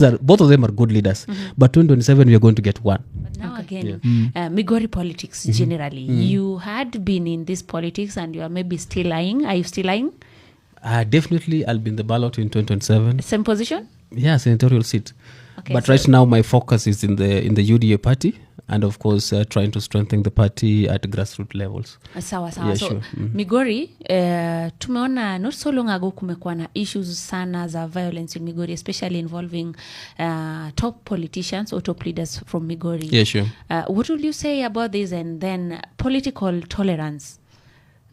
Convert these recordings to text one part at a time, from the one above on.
Both of them are good leaders. But 2027, we are going to get one. But now again, Migori politics generally. You had been in this politics and you are maybe still lying. Are you still lying? Definitely, I'll be in the ballot in 2027. Same position? Yeah, senatorial seat. Okay, but right now, my focus is in the UDA party, and of course, trying to strengthen the party at grassroots levels. Sawa. Yeah, so sure. Migori, tumeona not so long ago kumekuwa na issues sana za violence in Migori, especially involving top politicians or top leaders from Migori. Yeah, sure. What will you say about this? And then political tolerance,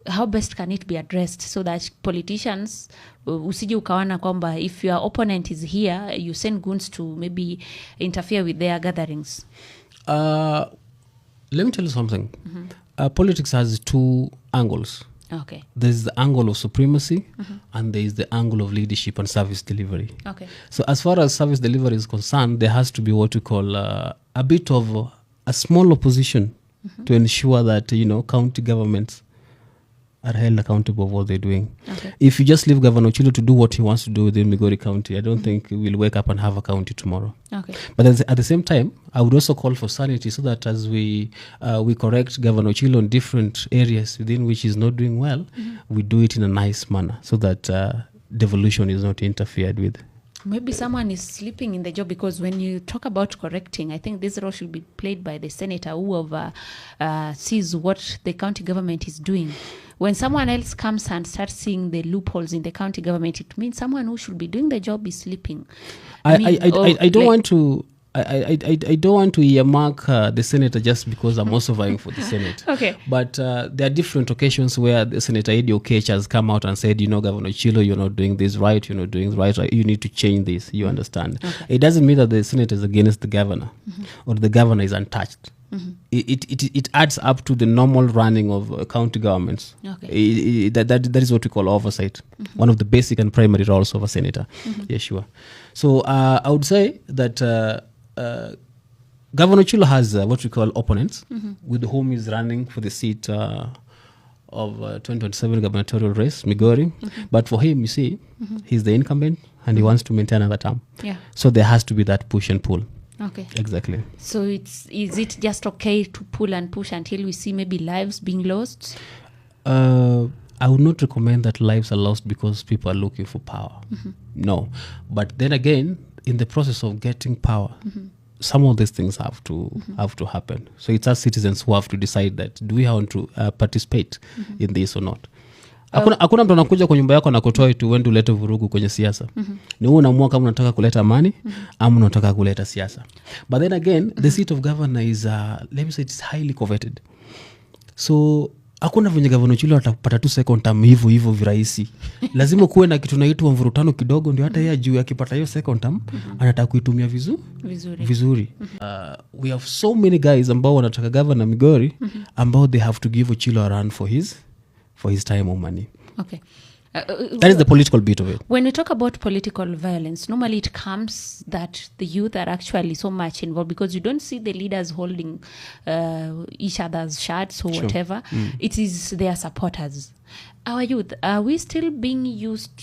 how best can it be addressed so that politicians usije ukawana kwamba if your opponent is here, you send goons to maybe interfere with their gatherings? Let me tell you something. Politics has two angles. Okay. There's the angle of supremacy, and there is the angle of leadership and service delivery. Okay. So as far as service delivery is concerned, there has to be what we call a bit of a small opposition to ensure that, county governments are held accountable of what they're doing. Okay. If you just leave Governor Ochilo to do what he wants to do within Migori County, I don't think we'll wake up and have a county tomorrow. Okay. But at the same time, I would also call for sanity so that as we correct Governor Ochilo in different areas within which he's not doing well, we do it in a nice manner so that devolution is not interfered with. Maybe someone is sleeping in the job, because when you talk about correcting, I think this role should be played by the senator who sees what the county government is doing. When someone else comes and starts seeing the loopholes in the county government, it means someone who should be doing the job is sleeping. I don't want to. I don't want to earmark the senator just because I'm also vying for the Senate. Okay. But there are different occasions where the Senator Eddie Okech has come out and said, Governor Ochilo, you're not doing this right, you're not doing this right, you need to change this, you understand. Okay. It doesn't mean that the Senate is against the governor or the governor is untouched. It adds up to the normal running of county governments. Okay. That is what we call oversight. One of the basic and primary roles of a senator. Yeah, sure. So I would say that Governor Ochilo has what we call opponents with whom he's running for the seat of 2027 gubernatorial race, Migori. But for him, you see, he's the incumbent and he wants to maintain another term. Yeah. So there has to be that push and pull. Okay. Exactly. So is it just okay to pull and push until we see maybe lives being lost? I would not recommend that lives are lost because people are looking for power. No. But then again, in the process of getting power, some of these things have to happen. So it's us citizens who have to decide that, do we want to participate in this or not? Hakuna mtu anakuja kwa nyumba yako na kutoa tu uende ulete vurugu kwenye siasa. Ni wewe unaamua kama unataka kuleta amani ama unataka kuleta siasa. But then again, the seat of governor is let me say it's highly coveted. So hakuna venye Governor Ochilo atapata tu second term hivyo virahisi. Lazima kuwe na kitu naitwa mvurutano kidogo ndio hata yeye juu akipata hiyo second term anataka kuitumia vizuri. We have so many guys ambao wanataka governor Migori ambao they have to give Ochilo a run for his time or money. Okay. That is the political bit of it. When we talk about political violence, normally it comes that the youth are actually so much involved because you don't see the leaders holding each other's shirts or whatever. It is their supporters. Our youth, are we still being used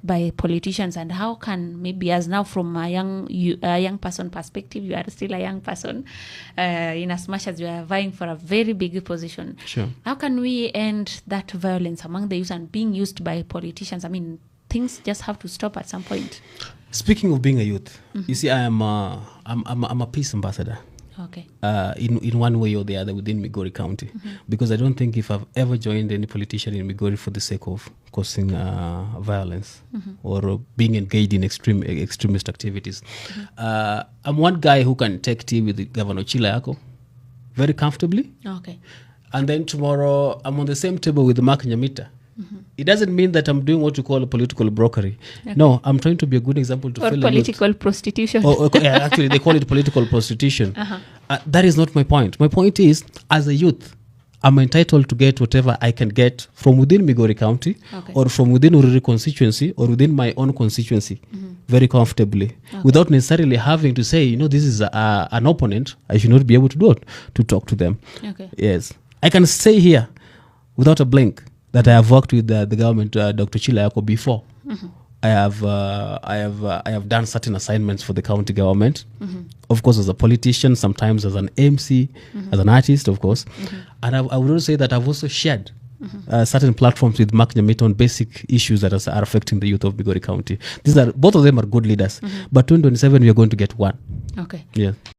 by politicians, and how can maybe, as now from a young person perspective, you are still a young person, in as much as you are vying for a very big position. Sure. How can we end that violence among the youth and being used by politicians? I mean, things just have to stop at some point. Speaking of being a youth, you see, I'm a peace ambassador. Okay. In one way or the other within Migori County, because I don't think if I've ever joined any politician in Migori for the sake of causing violence or being engaged in extremist activities. I'm one guy who can take tea with Governor Ayacko very comfortably. Okay. And then tomorrow I'm on the same table with Mark Nyamita. It doesn't mean that I'm doing what you call a political brokery. Okay. No, I'm trying to be a good example to fellow political prostitution. Yeah, actually, they call it political prostitution. That is not my point. My point is, as a youth, I'm entitled to get whatever I can get from within Migori County or from within Uriri constituency or within my own constituency very comfortably without necessarily having to say, this is an opponent. I should not be able to do it, to talk to them. Okay. Yes. I can say here without a blink that I have worked with the government, Dr. Ayacko, before. I have done certain assignments for the county government. Of course, as a politician, sometimes as an MC, as an artist, of course. And I would also say that I've also shared certain platforms with Mark Nyamita on basic issues that are affecting the youth of Migori County. Both of them are good leaders. But 2027, we are going to get one. Okay. Yeah.